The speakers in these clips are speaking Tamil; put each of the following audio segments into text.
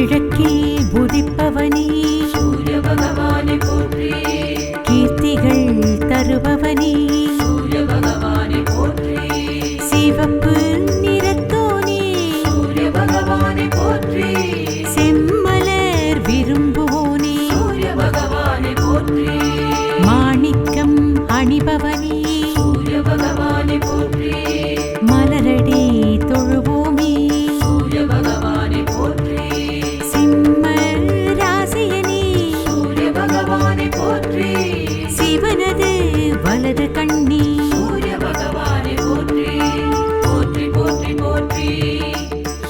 கிழக்கில் உதிப்பவனே சூரிய பகவானை போற்றி. கீர்த்திகள் தருபவனே சூரிய பகவானை போற்றி. சிவப்பு நிறத்தோனே சூரிய பகவானை போற்றி. செம்மலர் விரும்புவோனே சூரிய பகவானை போற்றி. மாணிக்கம் அணிபவனே சூரிய பகவானை போற்றி. மலரடி தொழுவோமே சூரிய பகவானை போற்றி. சிம்ம ராசியனே சூரிய பகவானை போற்றி. சிவனது வலது கண்ணி சூரிய பகவானை போற்றி. போற்றி போற்றி போற்றி.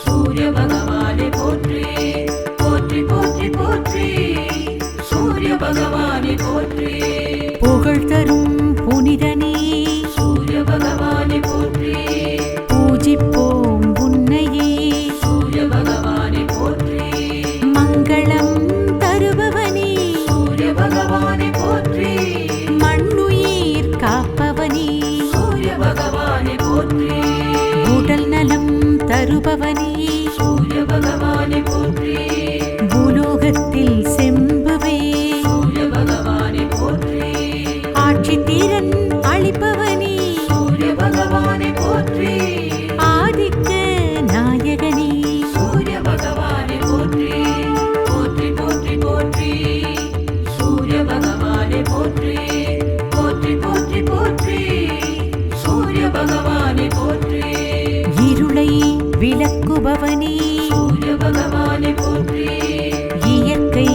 சூரிய பகவானை போற்றி. போற்றி போற்றி போற்றி. சூரிய பகவானை போற்றி. புகழ் தரும் புனிதனே சூரிய பகவானை போற்றி. பூஜிப்போம் உன்னையே சூரிய பகவானை போற்றி. மங்களம் தருபவனே சூரிய பகவானை போற்றி. மண்ணுயிர் காப்பவனே சூரிய பகவானை போற்றி. உடல் நலம் தருபவனே சூரிய பகவானை போற்றி. பூலோகத்தில் செம்புவே சூரிய பகவானை போற்றி. ஆட்சி திறன் அளிப்பவனே சூரிய பகவானை போற்றி. ஆதிக்க நாயகனே சூரிய பகவானை போற்றி. போற்றி போற்றி போற்றி. சூரிய பகவானை போற்றி. போற்றி போற்றி போற்றி. சூரிய பகவானை போற்றி. இருளை விளக்குபவனே சூரிய பகவானை போற்றி. இயற்கை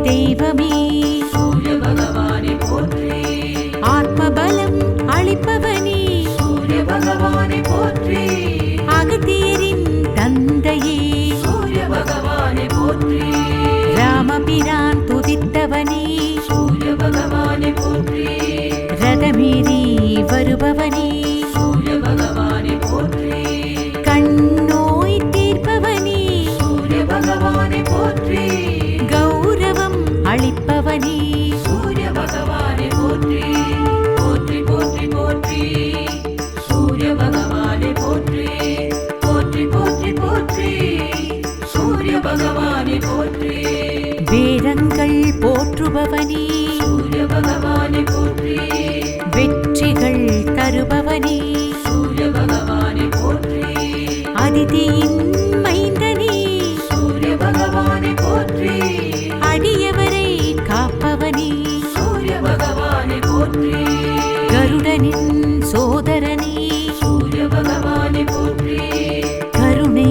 தெய்வமே சூரிய பகவானை போற்றி. ஆத்மபலம் அளிப்பவனே சூரிய பகவானை போற்றி. அகத்தியரின் தந்தையே சூரிய பகவானை போற்றி. ராமபிரான் துதித்தவனே சூரிய பகவானை போற்றி. ரதமேறி வருபவனே சூரிய பகவானை போற்றி. கண்ணோய் தீர்ப்பவனே சூரிய பகவானை போற்றி. கௌரவம் அளிப்பவனே சூரிய பகவானை போற்றி. போற்றி போற்றி போற்றி. சூரிய பகவானை போற்றி. போற்றி போற்றி போற்றி. சூரிய பகவானை போற்றி. வேதங்கள் போற்றுபவனே சூரிய பகவானை போற்றி. வெற்றிகள் தருபவனே சூரிய பகவானை போற்றி. அதிதியின் மைந்தனே சூரிய பகவானை போற்றி. அடியவரை காப்பவனே சூரிய பகவானை போற்றி. கருடனின் சோதரனே சூரிய பகவானை போற்றி. கருணை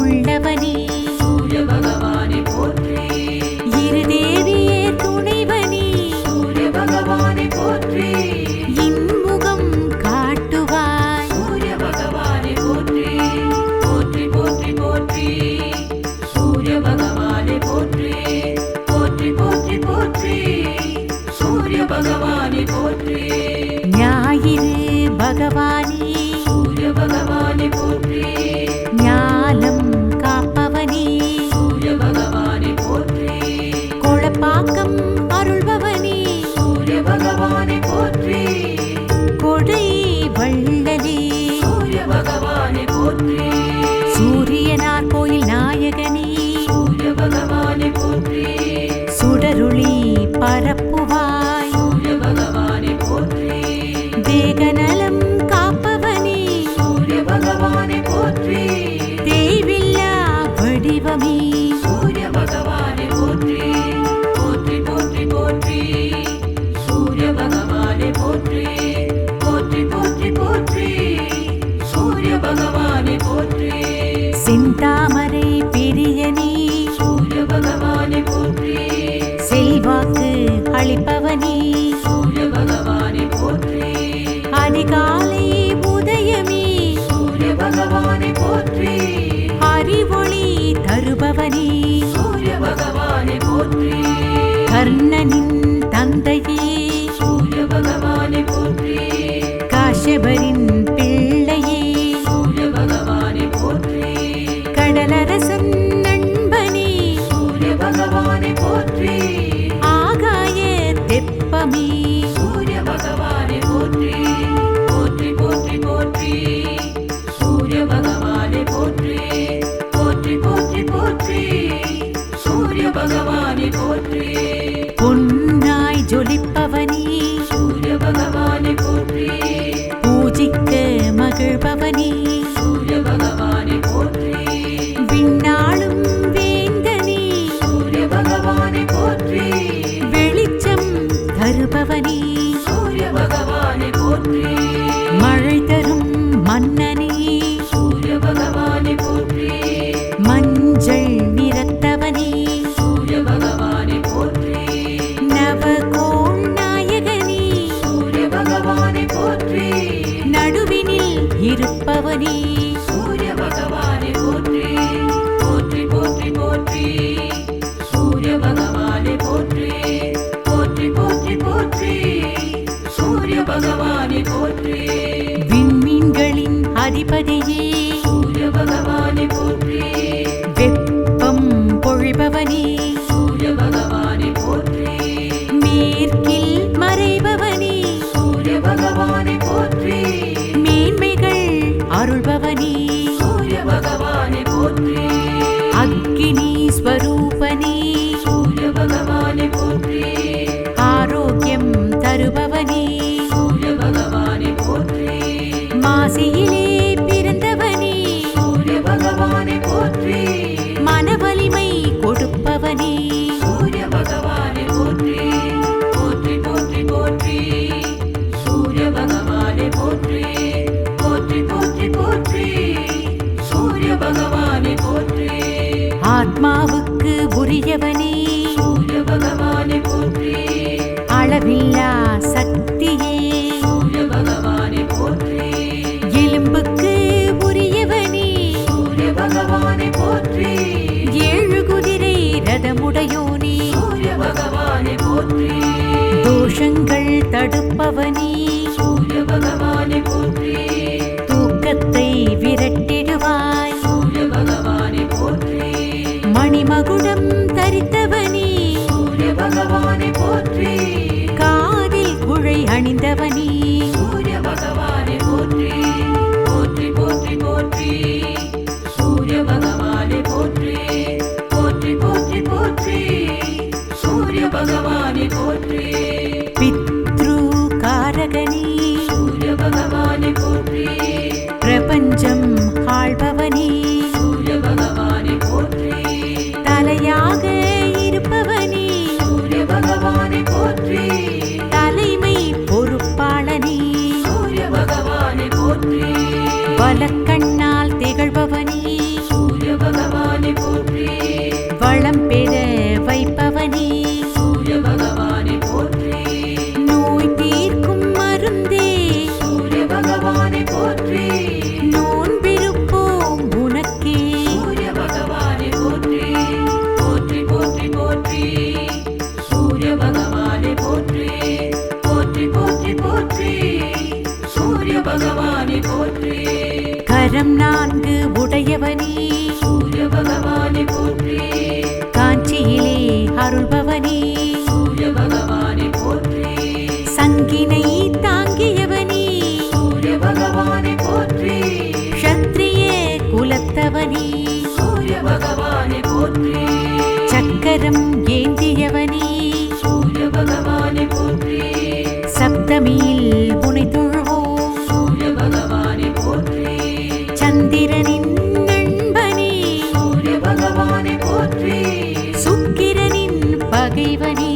உள்ளவனே சூரிய பகவானை போற்றி. இருதேவியே துணைவனே சூரிய பகவானை போற்றி. இன்முகம் காட்டுவாய் சூரிய பகவானை போற்றி. போற்றி போற்றி போற்றி. சூரிய பகவானை போற்றி. போற்றி போற்றி போற்றி. சூரிய பகவானை போற்றி. ஞாயிறு பகவானே சூரிய பகவானை போற்றி. ஞானம் காப்பவனே சூரிய பகவானை போற்றி. கொளப்பாக்கம் அருள்பவனே சூரிய பகவானை போற்றி. கொடை வள்ளலே சூரிய பகவானை போற்றி. சூரியனார் கோயில் நாயகனே சூரிய பகவானை போற்றி. சுடருளி பரப்புவாய் சூரிய பகவானை போற்றி. தேகநலம் காப்பவனே சூரிய பகவானை போற்றி. தேவில்லா வடிவமே சூரிய பகவானை போற்றி. போற்றி போற்றி போற்றி. சூரிய பகவானை போற்றி. போற்றி போற்றி போற்றி. சூரிய பகவானை போற்றி. சிந்தாமரை பிரியனே சூரிய பகவானை போற்றி. செல்வாக்கு அளிப்பவனே சூரிய பகவானை போற்றி. அதிகாலை உதயமே சூரிய பகவானை போற்றி. அறிவொளி தருபவனே சூரிய பகவானை போற்றி. கர்ணனின் தந்தையே சூரிய பகவானை போற்றி. காஷ்யபரின் பிள்ளையே சூரிய பகவானை போற்றி. கடலரசன் நண்பனே சூரிய பகவானை போற்றி. ஆகாய தெப்பமே சூரிய பகவானை போற்றி. போற்றி போற்றி போற்றி. சூரிய பகவானை போற்றி. போற்றி போற்றி போற்றி. மகிழ்பவனே சூரிய பகவானை போற்றி விண்ணாளும் வேந்தனே சூரிய பகவானை போற்றி வெளிச்சம் தருபவனே சூரிய பகவானை போற்றி மழை தரும் மன்னனே சூரிய பகவானை போற்றி மஞ்சள் நிறத்தவனே சூரிய பகவானை போற்றி நவகோள் நாயகனே சூரிய பகவானை போற்றி நடுவினில் இருப்பவனே சூரிய பகவானை போற்றி போற்றி போற்றி போற்றி சூரிய பகவானை போற்றி போற்றி போற்றி போற்றி சூரிய பகவானை போற்றி விண்மீன்களின் அதிபதியே சூரிய பகவானை போற்றி வெப்பம் பொழிபவனே சூரிய பகவானை போற்றி மேற்கில் மறைபவனே சூரிய பகவானை போற்றி மேன்மைகள் அருள்பவனே சூரிய பகவானை போற்றி அக்கினி ஸ்வரூபனே சூரிய பகவானை போற்றி ஆரோக்கியம் தருபவனே சூரிய பகவானை போற்றி மாசியிலே பிறந்தவனே சூரிய பகவானை போற்றி மனவலிமை கொடுப்பவனே சூரிய பகவானை போற்றி போற்றி போற்றி போற்றி சூரிய பகவானை போற்றி போற்றி போற்றி போற்றி சூரிய பகவானை போற்றி ஆத்மாவுக்கு உரியவனே சூரிய பகவானை போற்றி அளவில்லா சக்தியே சூரிய பகவானை போற்றி எலும்புக்கு உரியவனே சூரிய பகவானை போற்றி ஏழு குதிரை ரதமுடையோனே சூரிய பகவானை போற்றி தோஷங்கள் தடுப்பவனே சூரிய பகவானை போற்றி தூக்கத்தை விரட்டிடுவாய் சூரிய பகவானை போற்றி மணிமகுடம் தரித்தவனே சூரிய பகவானை போற்றி காதில் குழை அணிந்தவனே சூரிய பகவானை போற்றி போற்றி போற்றி போற்றி சூரிய பகவானை போற்றி போற்றி போற்றி போற்றி சூரிய பகவானை போற்றி பித்ரு காரகனே சூரிய பகவானை போற்றி பிரபஞ்சம் ஆள்பவனே சூரிய பகவானை போற்றி தலையாக இருப்பவனே சூரிய பகவானை போற்றி தலைமை பொறுப்பாளனே சூரிய பகவானை போற்றி வலக்கண்ணால் திகழ்பவனே சூரிய பகவானை போற்றி வளம் பெற வைப்பவனே சூரிய பகவானை போற்றி நோய் தீர்க்கும் மருந்தே சூரிய பகவானை போற்றி நோன்பிருப்போம் உனக்கே சூரிய பகவானை போற்றி போற்றி போற்றி போற்றி சூரிய பகவானை போற்றி போற்றி போற்றி போற்றி சூரிய பகவானை போற்றி கரம் நான்கு உடையவனே சூரிய பகவானை போற்றி காஞ்சியிலே அருள்பவனே சூரிய பகவானை போற்றி சங்கினை தாங்கியவனே சூரிய பகவானை போற்றி க்ஷத்ரிய குலத்தவனே சூரிய பகவானை போற்றி சக்கரம் ஏந்தியவனே சூரிய பகவானை போற்றி சப்தமியில் உனை தொழுவோம் சூரிய பகவானை போற்றி சந்திரனின் நண்பனே சூரிய பகவானை போற்றி சுக்கிரனின் பகைவனே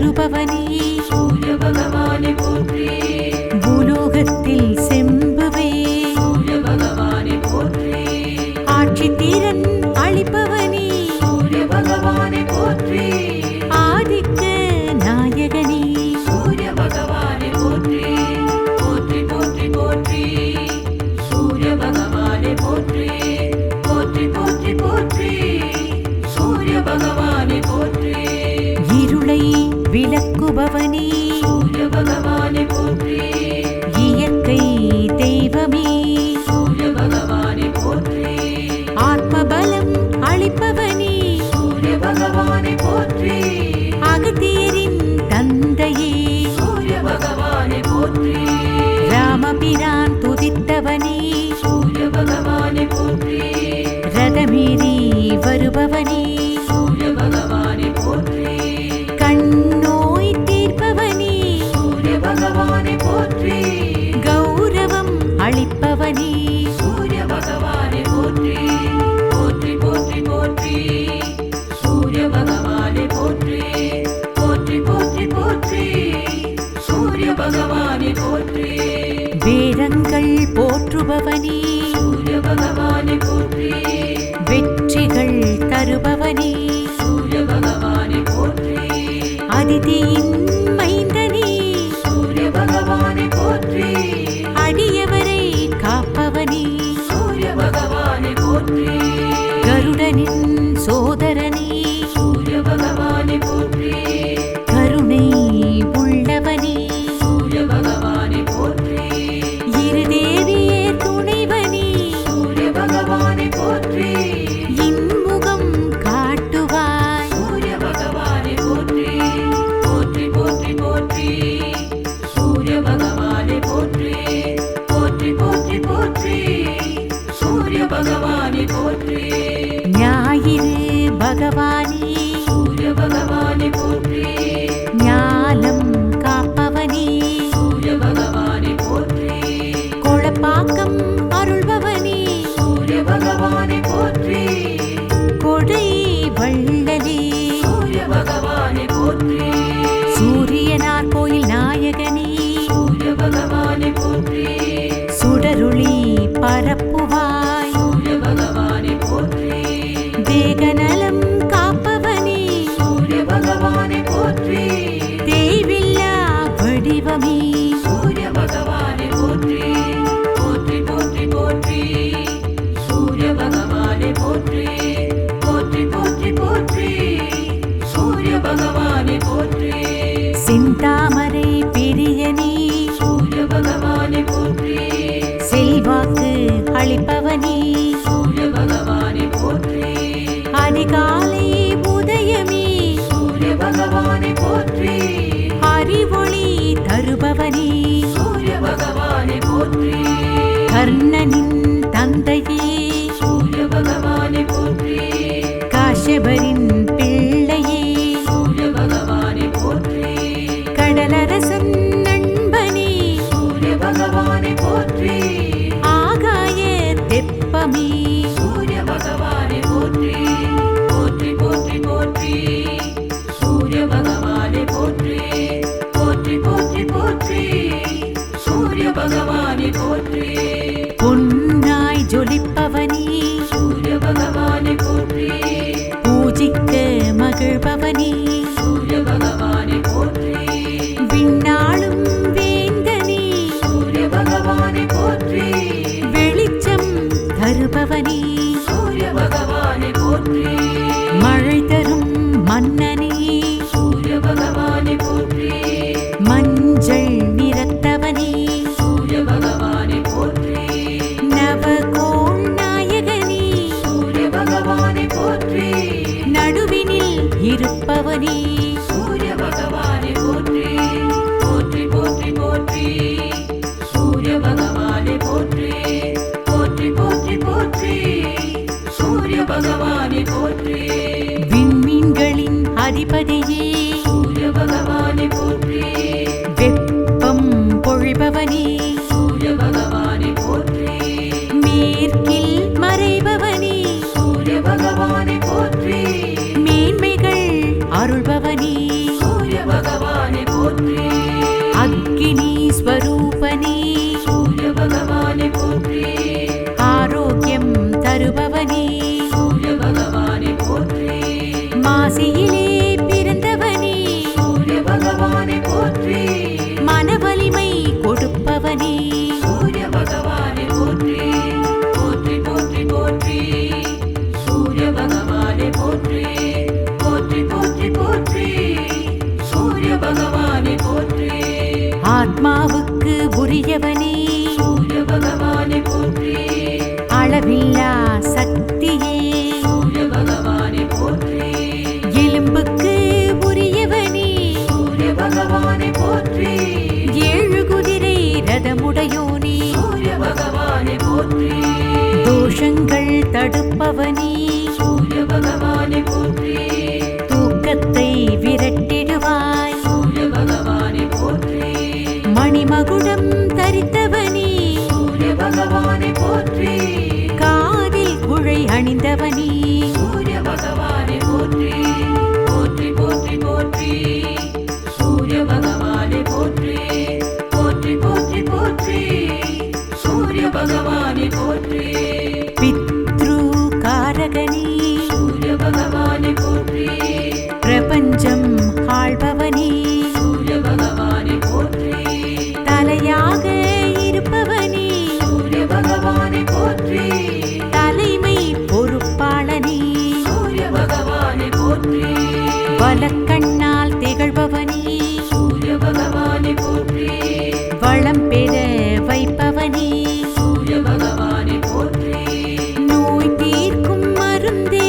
தருபவனே சூரிய பகவானே போற்றி பூலோகத்தில் செம்புவே சூரிய பகவானே போற்றி ஆட்சி திறன் அளிப்பவனே சூரிய பகவானே போற்றி ஆதிக்க நாயகனே சூரிய பகவானே போற்றி போற்றி போற்றி போற்றி சூரிய பகவானே போற்றி போற்றி போற்றி போற்றி சூரிய பகவானே போற்றி இருளை விளக்குபவனே சூரிய பகவானே போற்றி இயற்கை தெய்வமே சூரிய பகவானே போற்றி ஆத்மபலம் அளிப்பவனே சூரிய பகவானே போற்றி அகத்தியரின் தந்தையே சூரிய பகவானே போற்றி ராமபிரான் துதித்தவனே சூரிய பகவானே போற்றி ரதமேறி வருபவனே சூரிய பகவானே போற்றி கண்ணோய் தீர்ப்பவனே சூரிய பகவானே போற்றி கௌரவம் அளிப்பவனே சூரிய பகவானே போற்றி போற்றி போற்றி போற்றி சூரிய பகவானே போற்றி போற்றி போற்றி போற்றி சூரிய பகவானே போற்றி வேதங்கள் போற்றுபவனே சூரிய பகவானே போற்றி வெற்றிகள் தருபவனே சூரிய பகவானே போற்றி அதிதியின் மைந்தனே சூரிய பகவானே போற்றி அடியவரை காப்பவனே சூரிய பகவானே போற்றி கருடனின் சோதரனே சூரிய பகவானே போற்றி கருணை உள்ளவனே சூரிய பகவானே போற்றி இருதேவியே துணைவனே சூரிய பகவானே போற்றி இன்முகம் காட்டுவாய் சூரிய பகவானே போற்றி போற்றி போற்றி போற்றி சூரிய பகவானே போற்றி போற்றி போற்றி போற்றி சூரிய பகவானே போற்றி ஞாயிறு பகவானே சூரிய பகவானே போற்றி ஞானம் காப்பவனே சூரிய பகவானே போற்றி கொளப்பாக்கம் அருள்பவனே சூரிய பகவானே போற்றி கொடை வள்ளலே சூரிய பகவானே போற்றி சூரியனார் கோயில் நாயகனே சூரிய பகவானே போற்றி சுடருளி பரப்புவாய் சூரிய பகவானே போற்றி தேகநலம் காப்பவனே சூரிய பகவானே போற்றி தேவில்லா வடிவமே சூரிய பகவானே போற்றி போற்றி போற்றி போற்றி சூரிய பகவானே போற்றி போற்றி போற்றி போற்றி சூரிய பகவானே போற்றி செந்தாமரை பிரியனே சூரிய பகவானே போற்றி செல்வாக்கு அளிப்பவனே சூரிய பகவானே போற்றி அதிகாலை உதயமே சூரிய பகவானே போற்றி அறிவொளி தருபவனே சூரிய பகவானே போற்றி கர்ணனின் தந்தையே சூரிய பகவானே போற்றி காஷ்யபரின் பிள்ளையே சூரிய பகவானே போற்றி கடலரசன் நண்பனே சூரிய பகவானே போற்றி ஆகாய தெப்பமே சூரிய பகவானே போற்றி போற்றி போற்றி போற்றி சூரிய பகவானே போற்றி போற்றி போற்றி போற்றி சூரிய பகவானே போற்றி பொன்னாய் ஜொலிப்பவனே சூரிய பகவானே போற்றி பூஜிக்க மகிழ்பவனே சூரிய பகவானே போற்றி விண்ணாளும் வேந்தனே சூரிய பகவானே போற்றி வெளிச்சம் தருபவனே சூரிய பகவானே போற்றி மழை தரும் மன்னனே சூரிய பகவானே போற்றி மஞ்சள் நிறத்தவனே சூரிய பகவானே போற்றி நவகோள் நாயகனே சூரிய பகவானே போற்றி நடுவினில் இருப்பவனே சூரிய பகவானே போற்றி போற்றி போற்றி போற்றி சூரிய பகவானே போற்றி போற்றி போற்றி போற்றி சூரிய பகவானே போற்றி விண்மீன்களின் அதிபதியே சூரிய பகவானே போற்றி வெப்பம் பொழிபவனே சூரிய பகவானே போற்றி மேற்கில் மறைபவனே சூரிய பகவானே போற்றி மேன்மைகள் அருள்பவனே சூரிய பகவானே மாசியிலே பிறந்தவனே சூரிய பகவானை போற்றி மனவலிமை கொடுப்பவனே சூரிய பகவானை போற்றி போற்றி போற்றி போற்றி சூரிய பகவானை போற்றி போற்றி போற்றி போற்றி சூரிய பகவானை போற்றி ஆத்மாவுக்கு உரியவனே சூரிய பகவானை போற்றி அளவில்லா சக்தியே சூரிய பகவானை போற்றி எலும்புக்கு உரியவனே சூரிய பகவானை போற்றி 7 குதிரை ரதமுடையோனே சூரிய பகவானை போற்றி தோஷங்கள் தடுப்பவனே சூரிய பகவானை போற்றி தூக்கத்தை விரட்டிடுவாய் சூரிய பகவானை போற்றி மணிமகுடம் தரித்தவனே சூரிய பகவானை போற்றி காதில் குழை அணிந்தவனே சூரிய பகவானை போற்றி போற்றி போற்றி போற்றி சூரிய பகவானை போற்றி போற்றி போற்றி போற்றி சூரிய பகவானை போற்றி பித்ரு காரகனே சூரிய பகவானை போற்றி பிரபஞ்சம் ஆள்பவனே சூரிய பகவானை போற்றி தலையாக இருப்பவனே சூரிய பகவானை போற்றி தலைமை பொறுப்பாளனே சூரிய பகவானை போற்றி வலக்கண்ணால் திகழ்பவனே சூரிய பகவானை போற்றி வளம் பெற வைப்பவனே சூரிய பகவானை போற்றி நோய் தீர்க்கும் மருந்தே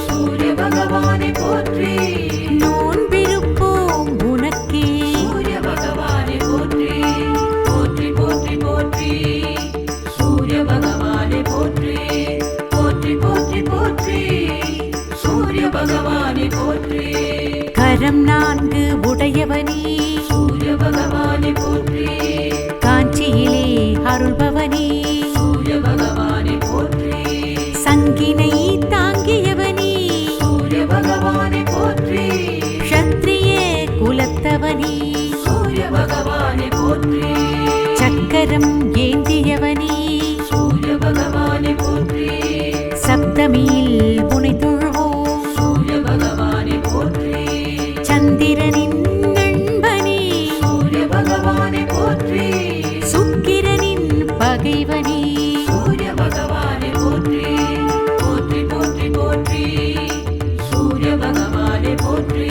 சூரிய பகவானை போற்றி நோன்பிருப்போம் உனக்கே சூரிய பகவானை போற்றி போற்றி போற்றி போற்றி சூரிய பகவானை போற்றி போற்றி போற்றி போற்றி சூரிய பகவானை போற்றி கரம் 4 உடையவனே சூரிய பகவானை போற்றி காஞ்சியிலே அருள்பவனே சூரிய பகவானை போற்றி சங்கினை தாங்கியவனே சூரிய பகவானை போற்றி க்ஷத்ரிய குலத்தவனே சூரிய பகவானை போற்றி சக்கரம் ஏந்தியவனே சூரிய பகவானை போற்றி சப்தமியில் உனை தொழுவோம் சூரிய பகவானை போற்றி சந்திரனின் நண்பனே சூரிய பகவானை போற்றி சுக்கிரனின் பகைவனே சூரிய பகவானை போற்றி போற்றி போற்றி போற்றி சூரிய பகவானை போற்றி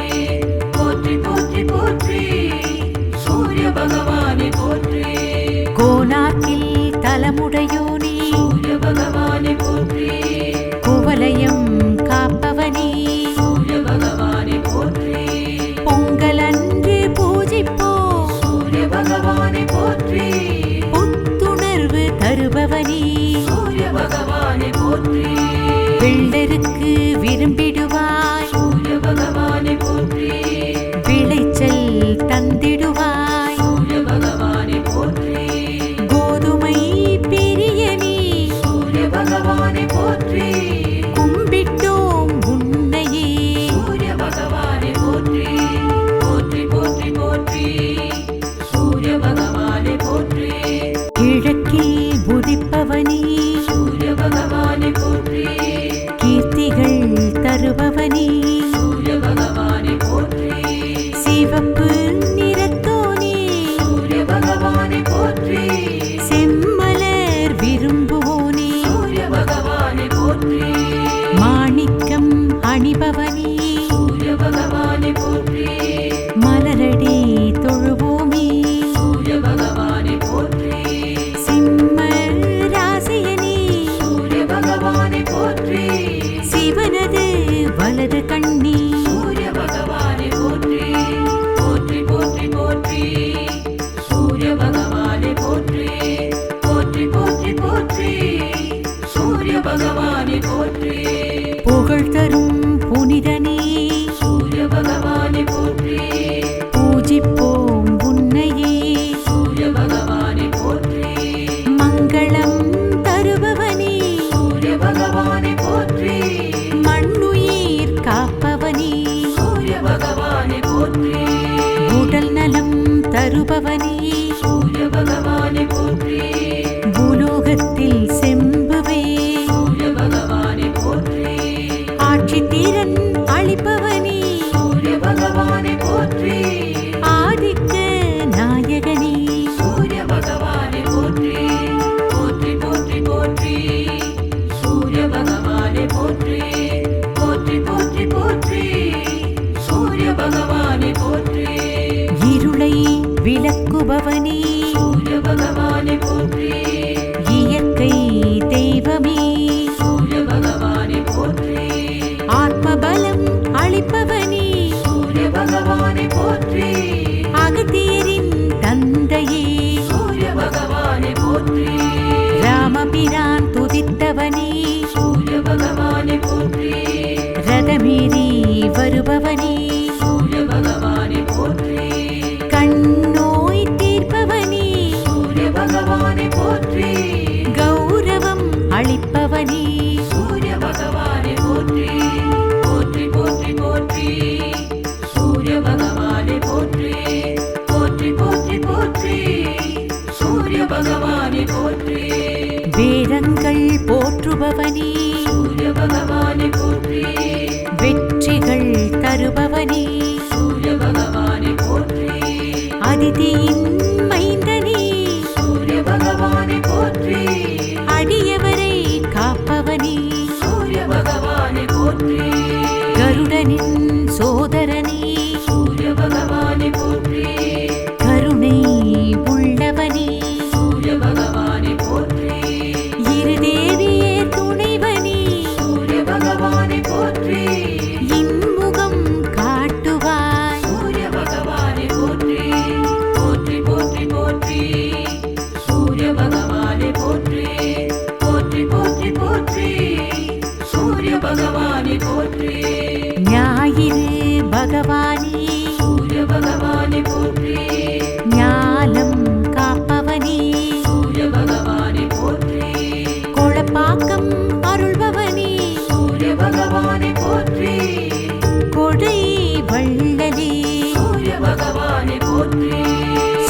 போற்றி போற்றி போற்றி சூரிய பகவானை போற்றி கோனார்க்கில் தலமுடையோனே சூரிய பகவானை போற்றி குவலயம் காப்பவனே சூரிய பகவானை போற்றி பொங்கலன்று பூஜிப்போம் சூரிய பகவானை போற்றி புத்துணர்வு தருபவனே சூரிய பகவானை போற்றி வெள்ளருக்கு விரும்பிடுவாய் சூரிய பகவானை போற்றி விளைச்சல் தந்திடுவாய் சூரிய பகவானை போற்றி கோதுமை பிரியனே சூரிய பகவானை போற்றி கும்பிட்டோம் உன்னையே சூரிய பகவானை போற்றி போற்றி போற்றி போற்றி சூரிய பகவானை போற்றி கிழக்கில் உதிப்பவனே சூரிய பகவானை போற்றி கீர்த்திகள் தருபவனே சூரிய பகவானை போற்றி சிவப்பு நிறத்தோனே சூரிய பகவானை போற்றி செம்மலர் விரும்புவோனே சூரிய பகவானை போற்றி மாணிக்கம் அணிபவனே சூரிய பகவானை போற்றி மலரடி தொழுவோமே சூரிய பகவானை போற்றி சிம்ம ராசியனே சூரிய பகவானை போற்றி சிவனது வலது கண்ணி சூரிய பகவானை போற்றி போற்றி போற்றி போற்றி சூரிய பகவானை போற்றி போற்றி போற்றி போற்றி சூரிய பகவானை போற்றி புகழ் தரும் புனிதனே சூரிய பகவானை போற்றி பூஜிப்போம் உன்னையே சூரிய பகவானை போற்றி மங்களம் தருபவனே சூரிய பகவானை போற்றி மண்ணுயிர் காப்பவனே சூரிய பகவானை போற்றி உடல் நலம் தருபவனே சூரிய பகவானை போற்றி பூலோகத்தில் செம்புவே சூரிய பகவானை போற்றி ஆட்சி திறன் அளிப்பவனே தருபவனே சூரிய பகவானே போற்றி இயற்கை தெய்வமே சூரிய பகவானே போற்றி ஆத்மபலம் அளிப்பவனே சூரிய பகவானே போற்றி அகத்தியரின் தந்தையே சூரிய பகவானே போற்றி ராமபிரான் துதித்தவனே சூரிய பகவானே போற்றி ரதமேறி வருபவனே சூரிய பகவானே போற்றி கண்ணோய் தீர்ப்பவனே சூரிய பகவானே போற்றி கௌரவம் அளிப்பவனே சூரிய பகவானே போற்றி போற்றி போற்றி போற்றி சூரிய பகவானே போற்றி போற்றி போற்றி போற்றி சூரிய பகவானே போற்றி வேதங்கள் போற்றுபவனே சூரிய பகவானே போற்றி வெற்றிகள் தருபவனே சூரிய பகவானே போற்றி அதிதியின் மைந்தனே சூரிய பகவானே போற்றி அடியவரை காப்பவனே சூரிய பகவானே போற்றி கருடனின் சோதரனே சூரிய பகவானே போற்றி கருணை உள்ளவனே சூரிய பகவானே போற்றி இருதேவியே துணைவனே சூரிய பகவானே போற்றி இன்முகம் காட்டுவாய் சூரிய பகவானே போற்றி போற்றி போற்றி போற்றி சூரிய பகவானே போற்றி போற்றி போற்றி போற்றி சூரிய பகவானே போற்றி ஞாயிறு பகவானே சூரிய பகவானே போற்றி ஞாலம் காப்பவனே சூரிய பகவானே போற்றி கொளப்பாக்கம் அருள்பவனே சூரிய பகவானே போற்றி கொடை வள்ளலே சூரிய பகவானே போற்றி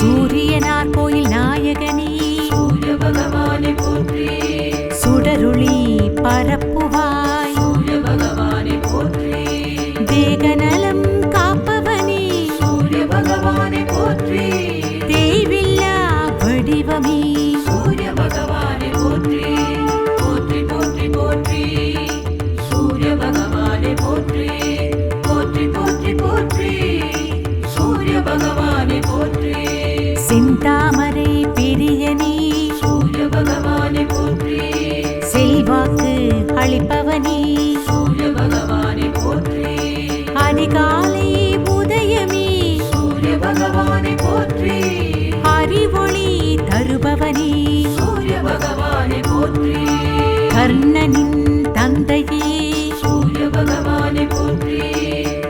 சூரியனார் கோயில் நாயகனே சூரிய பகவானே போற்றி சுடருளி பரப்புவாய் சூரிய பகவானே போற்றி தேகநலம் காப்பவனே சூரிய பகவானே போற்றி தேவில்லா வடிவமே சூரிய பகவானே போற்றி போற்றி போற்றி போற்றி சூரிய பகவானே போற்றி போற்றி போற்றி போற்றி சூரிய பகவானே போற்றி செந்தாமரை பிரியனே சூரிய பகவானே போற்றி செல்வாக்கு அளிப்பவனே சூரிய பகவானே போற்றி அதிகாலை உதயமே சூரிய பகவானே போற்றி அறிவொளி தருபவனே சூரிய பகவானே போற்றி கர்ணனின் தந்தையே சூரிய பகவானே போற்றி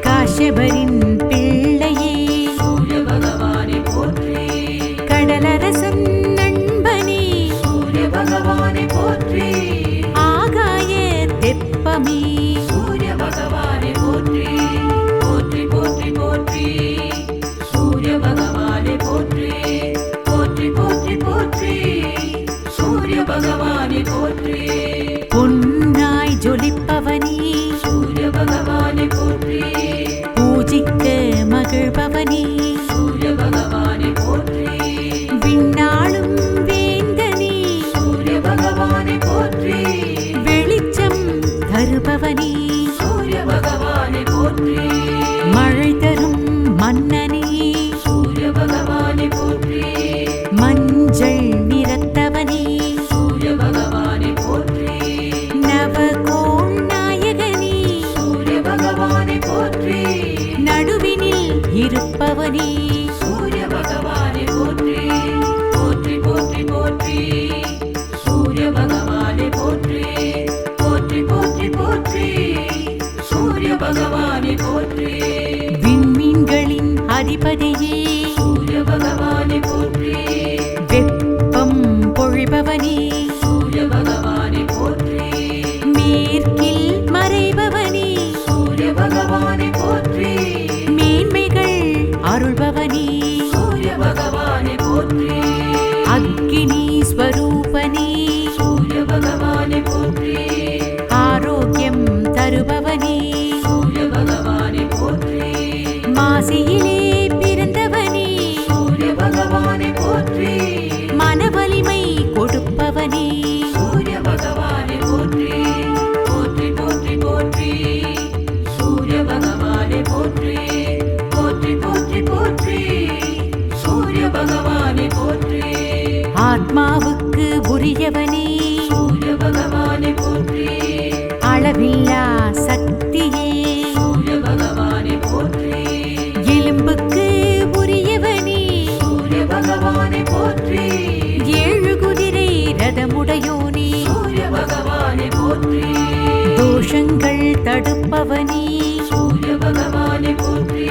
காஷ்யபரின் பிள்ளையே சூரிய பகவானே போற்றி கடலரசன் நண்பனே சூரிய பகவானே போற்றி ஆகாய தெப்பமே சூரிய பகவானே போற்றி போற்றி போற்றி போற்றி சூரிய பகவானே போற்றி போற்றி போற்றி போற்றி சூரிய பகவானே போற்றி பொன்னாய் ஜொலிப்பவனே சூரிய பகவானே போற்றி பூஜிக்க மகிழ்பவனே சூரிய பகவானே போற்றி விண்ணாளும் வேந்தனே சூரிய பகவானே போற்றி வெளிச்சம் தருபவனே சூரிய பகவானே போற்றி மழை தரும் மன்னனே சூரிய பகவானே போற்றி மஞ்சள் நிறத்தவனே சூரிய பகவானே போற்றி நவகோள் நாயகனே சூரிய பகவானே போற்றி நடுவினில் இருப்பவனே சூரிய பகவானே போற்றி போற்றி போற்றி போற்றி சூரிய பகவானே போற்றி போற்றி போற்றி போற்றி சூரிய பகவானே போற்றி விண்மீன்களின் அதிபதியே சூரிய பகவானே போற்றி வெப்பம் பொழிபவனே சூரிய பகவானே போற்றி மேற்கில் மறைபவனே சூரிய பகவானே போற்றி மேன்மைகள் அருள்பவனே சூரிய பகவானே போற்றி அக்கினி ஸ்வரூபனே சூரிய பகவானே போற்றி ஆரோக்கியம் தருபவனே சூரிய பகவானே போற்றி மாசியிலே பிறந்தவனே சூரிய பகவானே போற்றி மனவலிமை கொடுப்பவனே சூரிய பகவானே போற்றி போற்றி போற்றி போற்றி சூரிய பகவானே போற்றி போற்றி போற்றி போற்றி சூரிய பகவானே உடையவனே சூரிய பகவானை போற்றி அளவில்லா சக்தியே சூரிய பகவானை போற்றி எலும்புக்கு உரியவனே சூரிய பகவானை போற்றி 7 குதிரை ரதமுடையோனே சூரிய பகவானை போற்றி தோஷங்கள் தடுப்பவனே சூரிய பகவானை போற்றி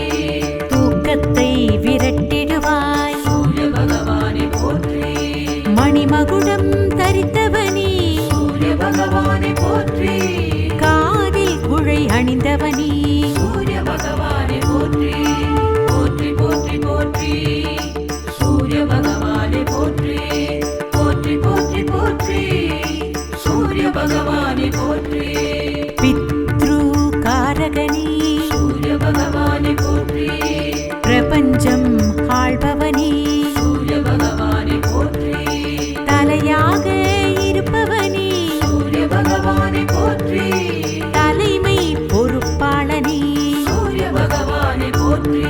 தூக்கத்தை விரட்டிடுவாய் சூரிய பகவானை போற்றி மணிமகுடம் தரித்தவனே சூரிய பகவானை போற்றி காதில் குழை அணிந்தவனே சூரிய பகவானை போற்றி போற்றி போற்றி போற்றி சூரிய பகவானை போற்றி போற்றி போற்றி போற்றி சூரிய பகவானை போற்றி பித்ருகாரகனே சூரிய பகவானை போற்றி பிரபஞ்சம் ஆள்பவனே சூரிய பகவானை போற்றி தலையாக இருப்பவனே சூரிய பகவானை போற்றி தலைமை பொறுப்பாளனே சூரிய பகவானை போற்றி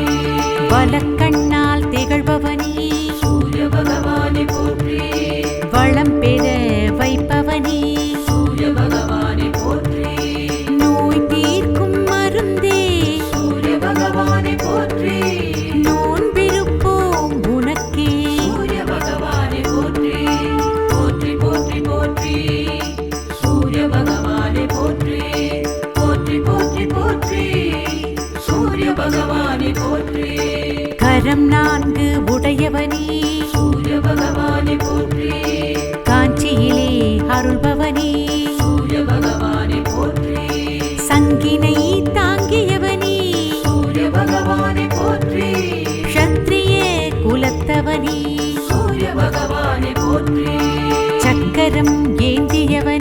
வலக்கண்ணால் திகழ்பவனே சூரிய பகவானை போற்றி வளம் பெற வைப்பவனே சூரிய பகவானை போற்றி நோய் தீர்க்கும் மருந்தே சூரிய பகவானை போற்றி நோன்பிருப்போம் உனக்கே சூரிய பகவானை போற்றி போற்றி போற்றி போற்றி சூரிய பகவானை போற்றி போற்றி போற்றி போற்றி சூரிய பகவானை போற்றி கரம் 4 உடையவனே சூரிய பகவானை போற்றி காஞ்சியிலே அருள்பவனே சூரிய பகவானை போற்றி சங்கினை தாங்கியவனே சூரிய பகவானை போற்றி க்ஷத்ரிய குலத்தவனே சூரிய பகவானை போற்றி சக்கரம் ஏந்தியவனே